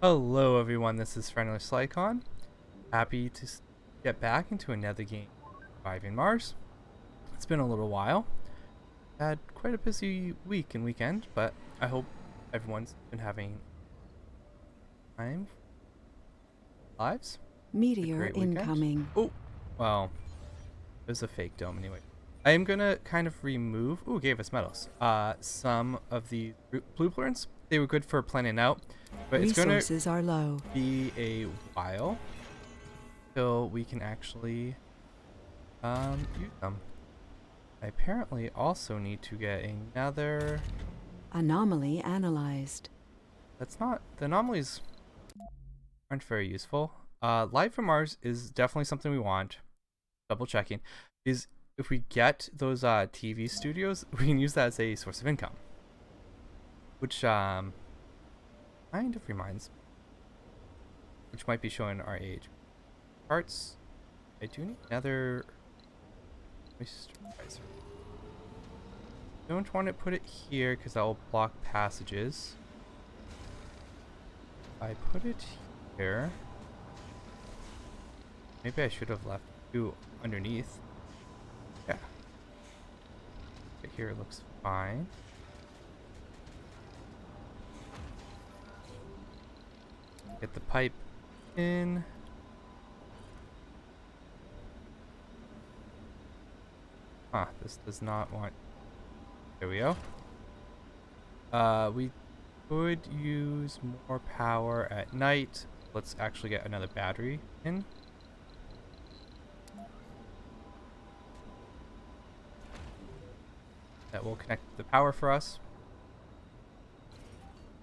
Hello everyone, this is Friendly Slycon. Happy to get back into another game, Surviving Mars. It's been a little while. Had quite a busy week and weekend, but I hope everyone's been having time lives. A Meteor great weekend. incoming. Oh, well, it was a fake dome anyway. I am gonna kind of remove. Ooh, gave us metals. Some of the blueprints. They were good for planning out, but it's gonna Resources are low. be a while till we can actually use them. I apparently also need to get another. Anomaly analyzed. That's not, the anomalies aren't very useful. Life from Mars is definitely something we want. Double checking is if we get those TV studios, we can use that as a source of income, which kind of reminds me, which might be showing our age. Parts. I do need another moisturizer. Don't want to put it here because that will block passages. I put it here. Maybe I should have left two underneath. Yeah. Right here looks fine. Get the pipe in. Huh, this does not want. There we go. We could use more power at night. Let's actually get another battery in. That will connect the power for us.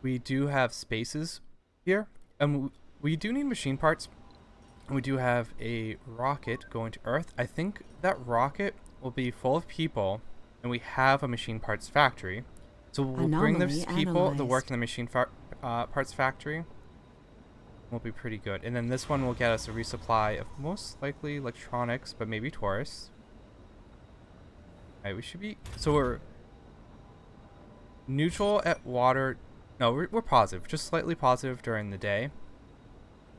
We do have spaces here, and we do need machine parts. We do have a rocket going to Earth. I think that rocket will be full of people, and we have a machine parts factory. So we'll bring those people to work in the machine parts factory. Will be pretty good. And then this one will get us a resupply of most likely electronics, but maybe tourists. Alright, we should be. So we're neutral at water. No, we're positive. Just slightly positive during the day.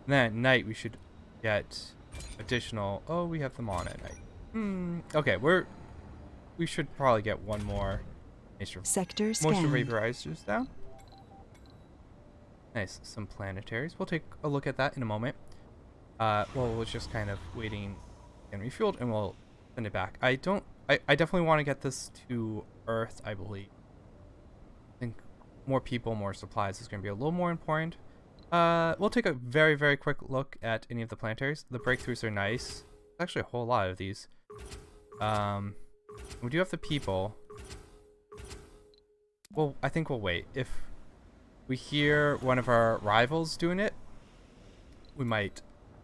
And then at night, we should get additional. Oh, we have them on at night. Okay, we should probably get one more Sector moisture scanned. vaporizers down. Nice, some planetaries. We'll take a look at that in a moment. Well, we're just kind of waiting and refueled, and we'll send it back. I definitely want to get this to Earth, I believe. I think more people, more supplies is going to be a little more important. We'll take a very, very quick look at any of the planetaries. The breakthroughs are nice. There's actually a whole lot of these. We do have the people. Well, I think we'll wait. If we hear one of our rivals doing it, we might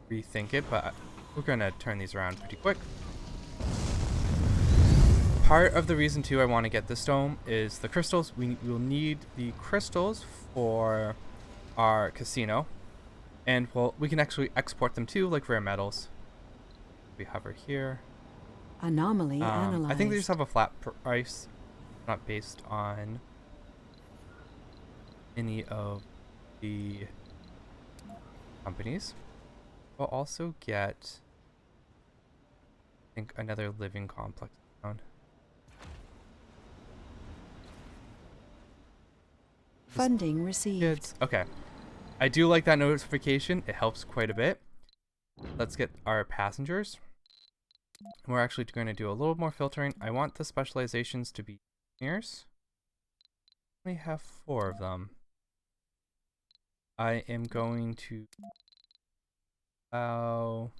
rethink it, but we're going to turn these around pretty quick. Part of the reason, too, I want to get this dome is the crystals. We will need the crystals for our casino, and well, we can actually export them too, like rare metals. We hover here. Anomaly analyzed. I think they just have a flat price, not based on any of the companies. We'll also get, I think, another living complex down. Funding received. Okay. I do like that notification. It helps quite a bit. Let's get our passengers. We're actually going to do a little more filtering. I want the specializations to be engineers. We have 4 of them. I am going to oh,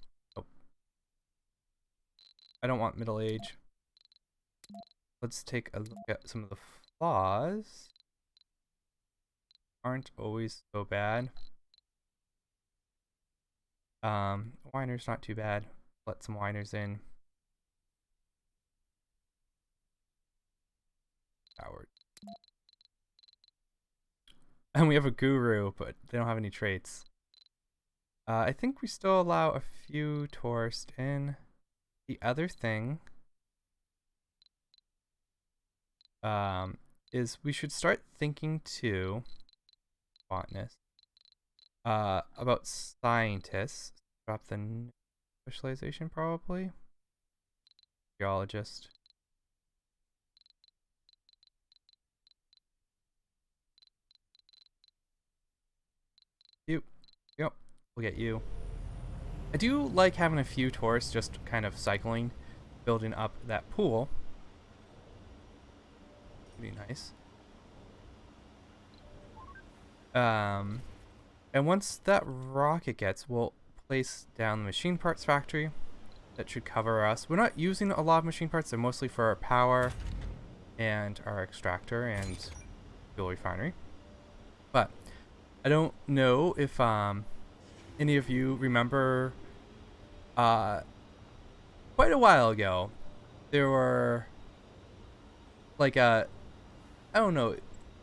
I don't want middle age. Let's take a look at some of the flaws. Aren't always so bad. Winer's not too bad. Let some winers in. Howard. And we have a guru, but they don't have any traits. I think we still allow a few tourists in. The other thing is we should start thinking too. Botanist. about scientists. Drop the specialization probably. Geologist. You. Yep. We'll get you. I do like having a few tourists just kind of cycling, building up that pool. Pretty nice. And once that rocket gets, we'll place down the machine parts factory. That should cover us. We're not using a lot of machine parts. They're mostly for our power and our extractor and fuel refinery. But I don't know if any of you remember quite a while ago there were like I don't know,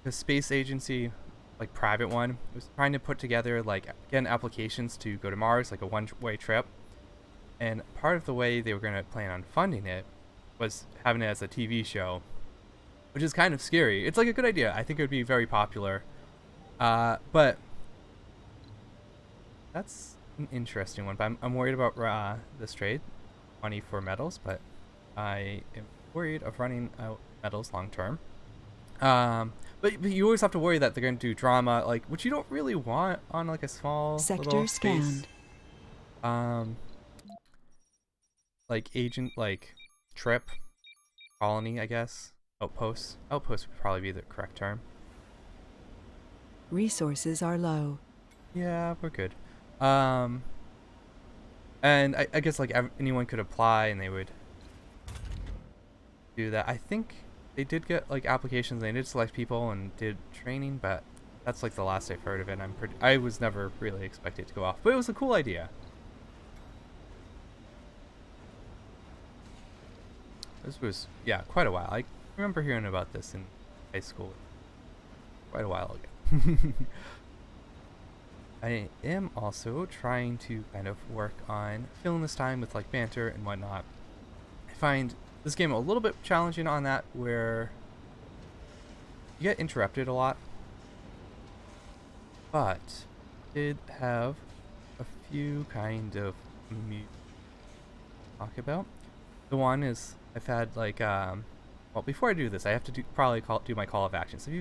the space agency, like private one, was trying to put together like again applications to go to Mars, like a one-way trip. And part of the way they were going to plan on funding it was having it as a TV show, which is kind of scary. It's like a good idea. I think it would be very popular. But that's an interesting one. But I'm worried about this trade, money for metals, but I am worried of running out metals long term. But you always have to worry that they're going to do drama, like, which you don't really want on like a small Sector little scanned. Space. Like agent, like trip, colony, I guess. Outpost. Outpost would probably be the correct term. Resources are low. Yeah, we're good. And I guess like anyone could apply and they would do that. I think they did get like applications. They did select people and did training, but that's like the last I've heard of it. I was never really expected to go off, but it was a cool idea. This was, yeah, quite a while. I remember hearing about this in high school quite a while ago. I am also trying to kind of work on filling this time with like banter and whatnot. I find this game a little bit challenging on that, where you get interrupted a lot. But did have a few kind of talk about. The one is I've had like well, before I do this, I have to do my call of action. So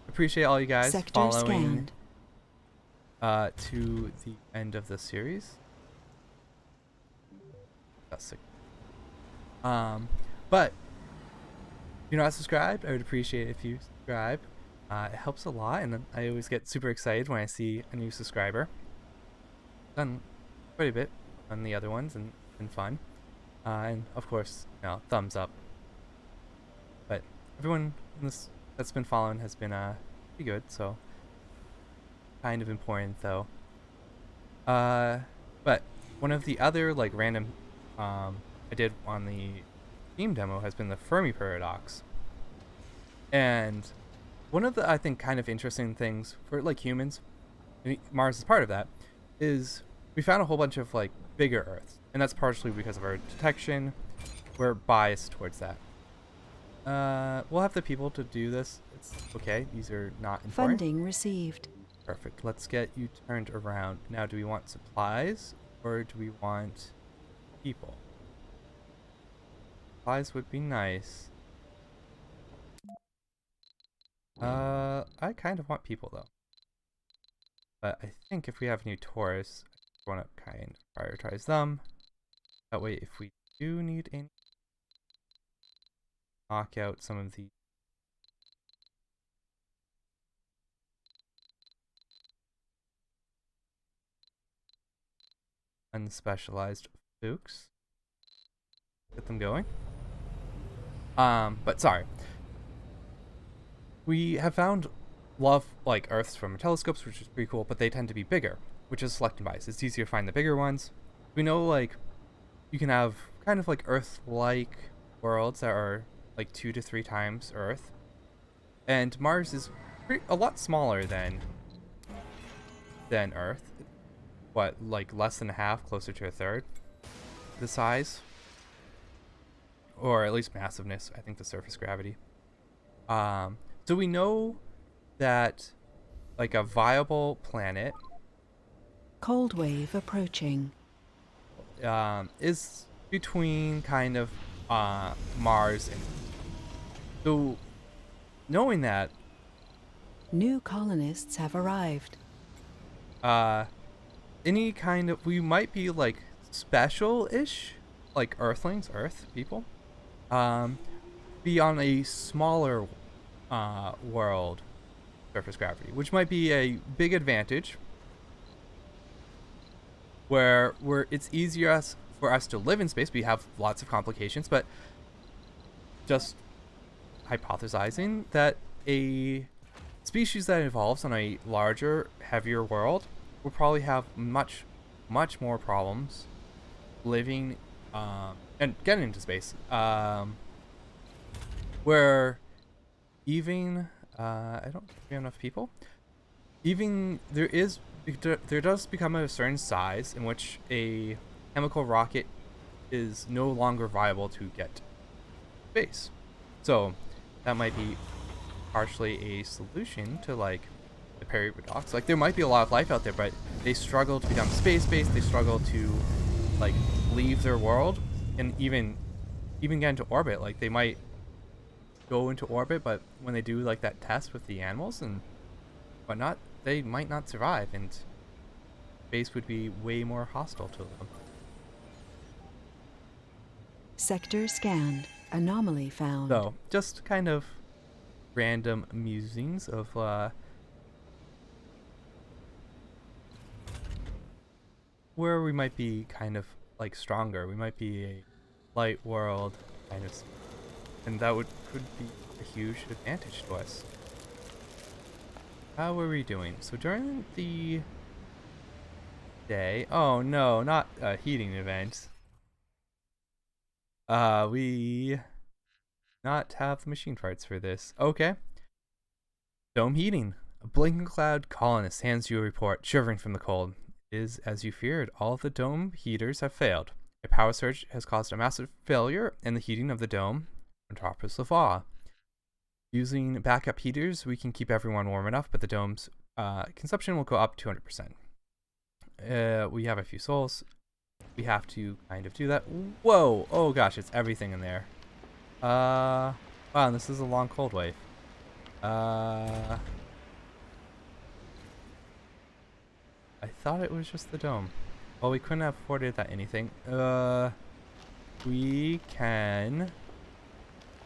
appreciate all you guys Sector following scanned. To the end of the series. That's sick. But if you're not subscribed, I would appreciate it if you subscribe. It helps a lot, and I always get super excited when I see a new subscriber. Done quite a bit on the other ones, and it's been fun. And of course, thumbs up. But everyone that's been following has been pretty good, so kind of important though. But one of the other like random I did on the Steam demo has been the Fermi paradox. And one of the, I think, kind of interesting things for like humans, Mars is part of that, is we found a whole bunch of like bigger Earths, and that's partially because of our detection. We're biased towards that. We'll have the people to do this. It's okay. These are not important. Funding received. Perfect. Let's get you turned around. Now, do we want supplies or do we want people? Supplies would be nice. I kind of want people though. But I think if we have new tourists, I want to kind of prioritize them. That way, if we do need any, knock out some of the unspecialized flukes. Get them going. But sorry. We have found like Earths from telescopes, which is pretty cool, but they tend to be bigger, which is selecting bias. It's easier to find the bigger ones. We know like you can have kind of like Earth-like worlds that are like 2 to 3 times Earth, and Mars is a lot smaller than Earth. What, like less than a half, closer to a third the size, or at least massiveness. I think the surface gravity. So we know that like a viable planet Cold wave approaching. Is between kind of Mars and so knowing that New colonists have arrived. any kind of we might be like special-ish, like Earthlings, Earth people, be on a smaller world surface gravity, which might be a big advantage where it's easier for us to live in space. We have lots of complications, but just hypothesizing that a species that evolves on a larger, heavier world will probably have much more problems living and getting into space, where even I don't think we have enough people. Even there does become a certain size in which a chemical rocket is no longer viable to get to space. So that might be partially a solution to like the paradox. Like there might be a lot of life out there, but they struggle to become space-based. They struggle to like leave their world and even get into orbit. Like they might go into orbit, but when they do like that test with the animals and whatnot, they might not survive, and space would be way more hostile to them. Sector scanned. Anomaly found. So just kind of random musings of where we might be kind of like stronger. We might be a light world kind of, and that could be a huge advantage to us. How are we doing? So during the day, oh no, not a heating event. We not have the machine parts for this. Okay. Dome heating. A blinking cloud colonist hands you a report, shivering from the cold. It is as you feared. All of the dome heaters have failed. A power surge has caused a massive failure in the heating of the dome on top of the thaw. Using backup heaters, we can keep everyone warm enough, but the dome's consumption will go up 200%. We have a few souls. We have to kind of do that. Whoa! Oh gosh, it's everything in there. Wow, this is a long cold wave. I thought it was just the dome. Well, we couldn't have afforded that anything. We can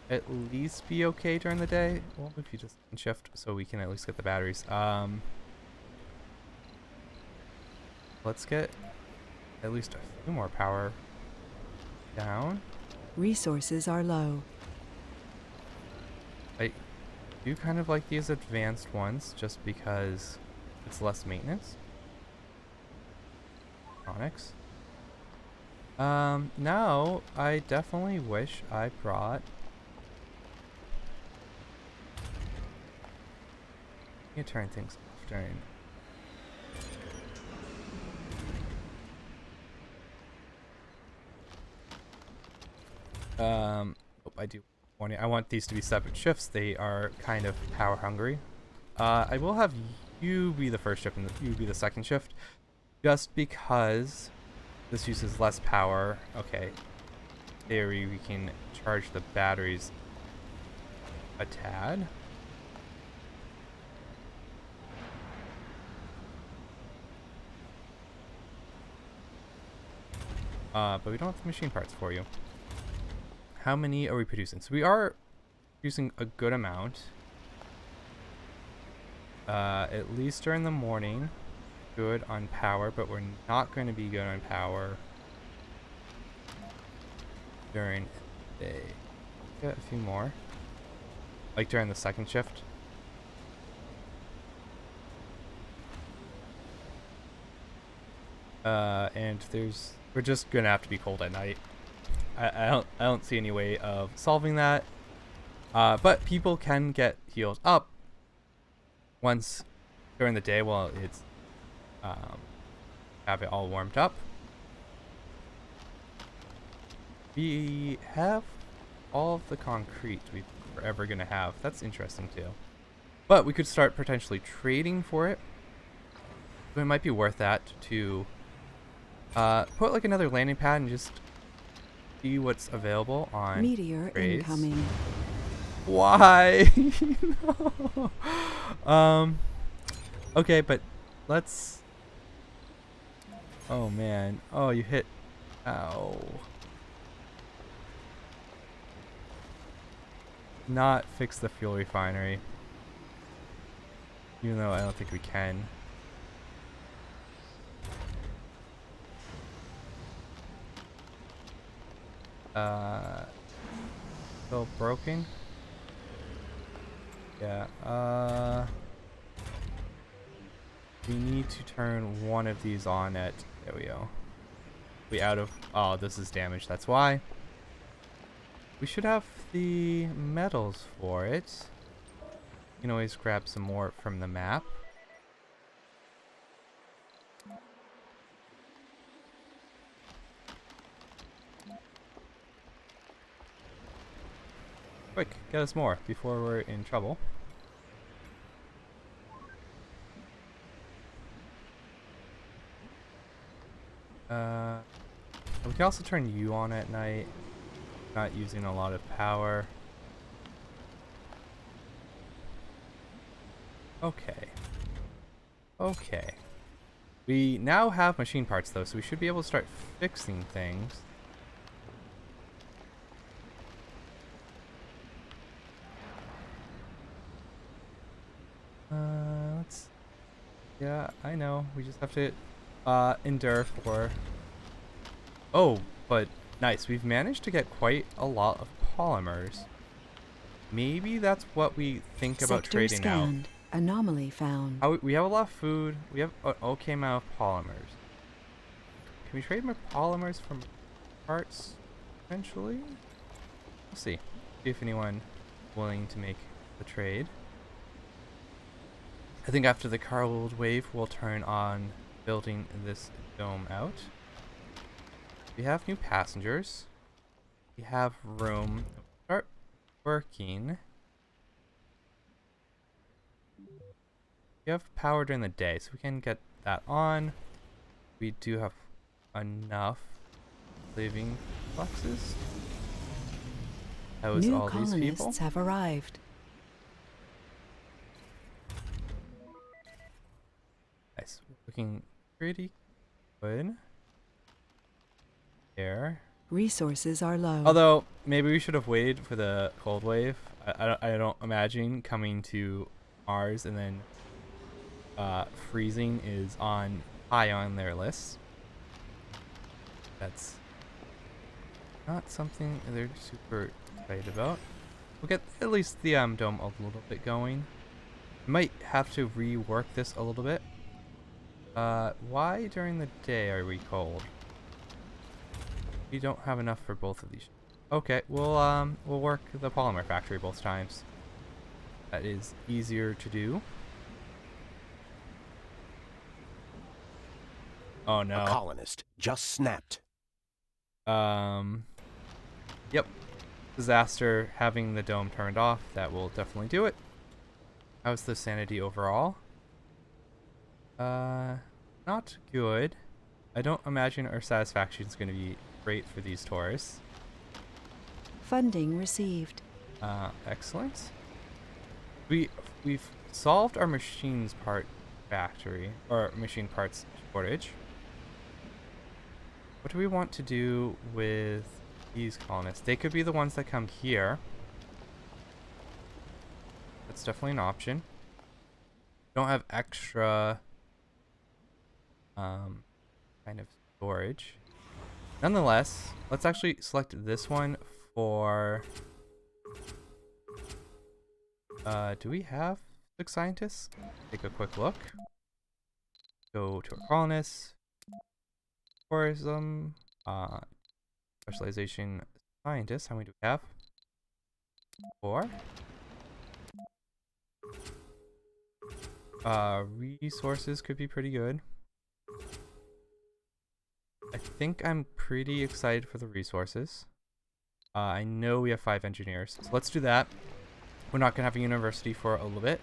at least be okay during the day. Well, if you just shift, so we can at least get the batteries. Let's get at least a few more power down. Resources are low. I do kind of like these advanced ones just because it's less maintenance. Electronics. Now I definitely wish I brought you turn things off during I do warning. I want these to be separate shifts. They are kind of power hungry. I will have you be the first shift and you be the second shift, just because this uses less power. Okay, theory we can charge the batteries a tad. But we don't have the machine parts for you. How many are we producing? So we are producing a good amount. At least during the morning. Good on power, but we're not going to be good on power during the day. Get a few more. Like during the second shift. And we're just gonna have to be cold at night. I don't see any way of solving that. But people can get healed up once during the day while it's have it all warmed up. We have all of the concrete we're ever gonna have. That's interesting too. But we could start potentially trading for it. So it might be worth that to put like another landing pad and just see what's available on Meteor trades. incoming. Why? No. Okay, but let's. Oh man. Oh, you hit. Ow. Not fix the fuel refinery. Even though I don't think we can. Still broken? Yeah, we need to turn one of these on at, there we go. We out of, oh, this is damaged, that's why. We should have the metals for it. You can always grab some more from the map. Quick, get us more before we're in trouble. We can also turn you on at night. Not using a lot of power. Okay. Okay. We now have machine parts though, so we should be able to start fixing things. Let's. Yeah, I know. We just have to endure for. Oh, but nice. We've managed to get quite a lot of polymers. Maybe that's what we think about Sector trading scanned. Anomaly found. We have a lot of food. We have an okay amount of polymers. Can we trade more polymers from parts eventually? We'll see. See if anyone willing to make the trade. I think after the cold wave, we'll turn on building this dome out. We have new passengers. We have room. Start working. We have power during the day, so we can get that on. We do have enough living fluxes. House New all these people. colonists have arrived. Nice. Looking pretty good. There. Resources are low. Although, maybe we should have waited for the cold wave. I don't imagine coming to Mars and then freezing is high on their list. That's not something they're super excited about. We'll get at least the dome a little bit going. Might have to rework this a little bit. Why during the day are we cold? We don't have enough for both of these. Okay, we'll work the polymer factory both times. That is easier to do. Oh no. A colonist just snapped. Yep. Disaster having the dome turned off. That will definitely do it. How's the sanity overall? Not good. I don't imagine our satisfaction is going to be great for these tourists. Funding received. Excellent. We've solved our machines part factory, or machine parts shortage. What do we want to do with these colonists? They could be the ones that come here. That's definitely an option. Don't have extra kind of storage. Nonetheless, let's actually select this one for do we have 6 scientists? Take a quick look. Go to our colonists. Tourism, specialization scientists. How many do we have? 4. Resources could be pretty good. I think I'm pretty excited for the resources. I know we have 5 engineers, so let's do that. We're not gonna have a university for a little bit.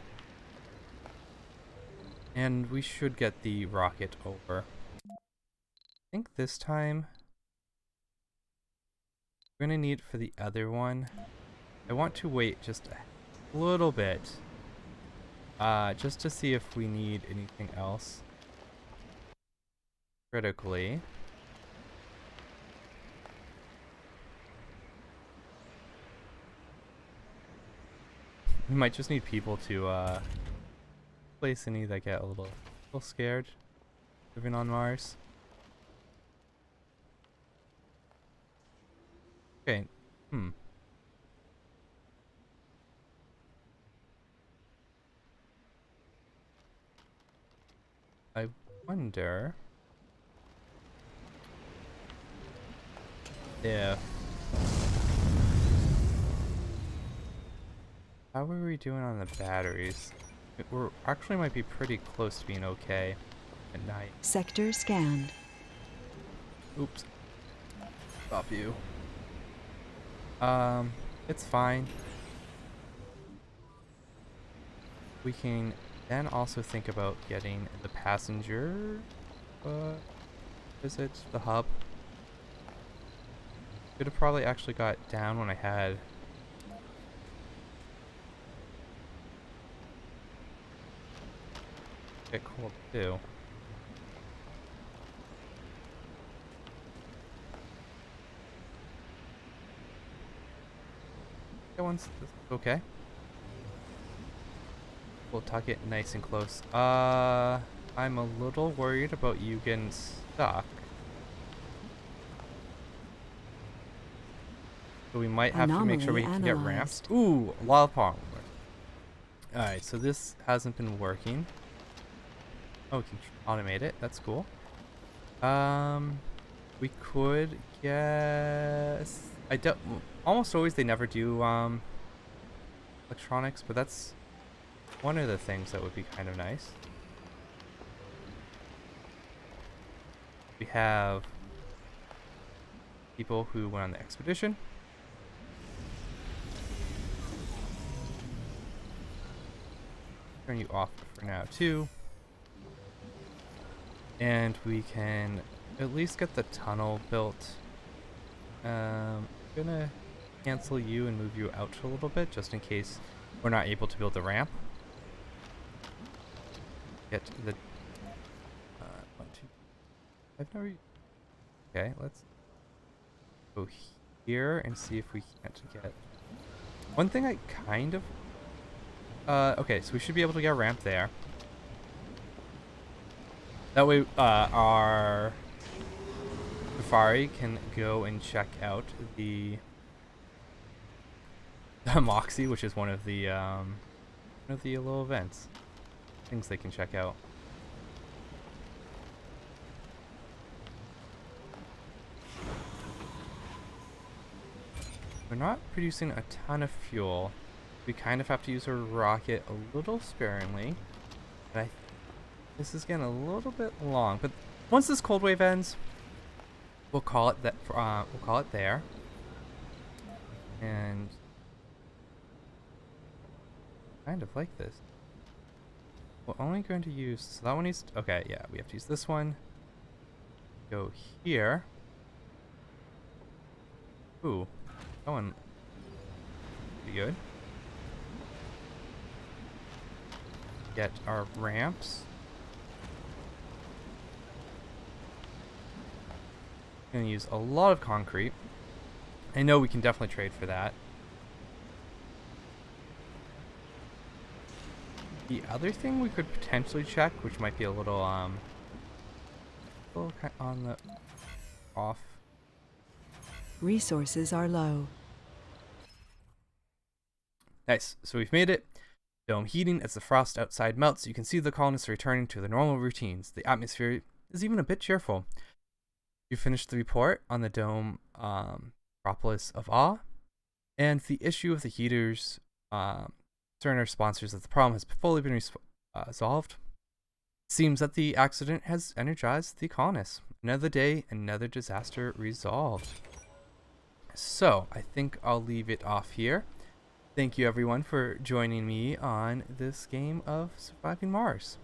And we should get the rocket over. I think this time we're gonna need for the other one. I want to wait just a little bit. Just to see if we need anything else critically. We might just need people to place any that get a little scared living on Mars. Okay. I wonder if... How are we doing on the batteries? We're actually might be pretty close to being okay at night. Sector scanned. Oops. Stop you. It's fine. We can then also think about getting the passenger visit the hub. Could have probably actually got down when I had get cold too. That one's okay. We'll tuck it nice and close. I'm a little worried about you getting stuck. So we might have to make sure we can get ramps. Ooh, wild polymer. Alright, so this hasn't been working. Oh, we can automate it. That's cool. We could guess... I don't... Almost always they never do, electronics, but that's one of the things that would be kind of nice. We have people who went on the expedition. Turn you off for now too. And we can at least get the tunnel built. I'm gonna cancel you and move you out a little bit just in case we're not able to build the ramp. Get the 1, 2. I've never. Okay, let's go here and see if we can't get. One thing I kind of. Okay, so we should be able to get a ramp there. That way, our Safari can go and check out the Moxie, which is one of the little events, things they can check out. We're not producing a ton of fuel. We kind of have to use our rocket a little sparingly. But this is getting a little bit long. But once this cold wave ends, we'll call it that. We'll call it there. And kind of like this. We're only going to use. So that one needs. Okay, yeah, we have to use this one. Go here. Ooh, going pretty good. Get our ramps. Gonna use a lot of concrete. I know we can definitely trade for that. The other thing we could potentially check, which might be a little on the off. Resources are low. Nice. So we've made it. Dome heating as the frost outside melts. You can see the colonists returning to their normal routines. The atmosphere is even a bit cheerful. You finished the report on the dome Metropolis of Awe, and the issue of the heaters. Cerner sponsors that the problem has fully been resolved. It seems that the accident has energized the colonists. Another day, another disaster resolved. So I think I'll leave it off here. Thank you everyone for joining me on this game of Surviving Mars.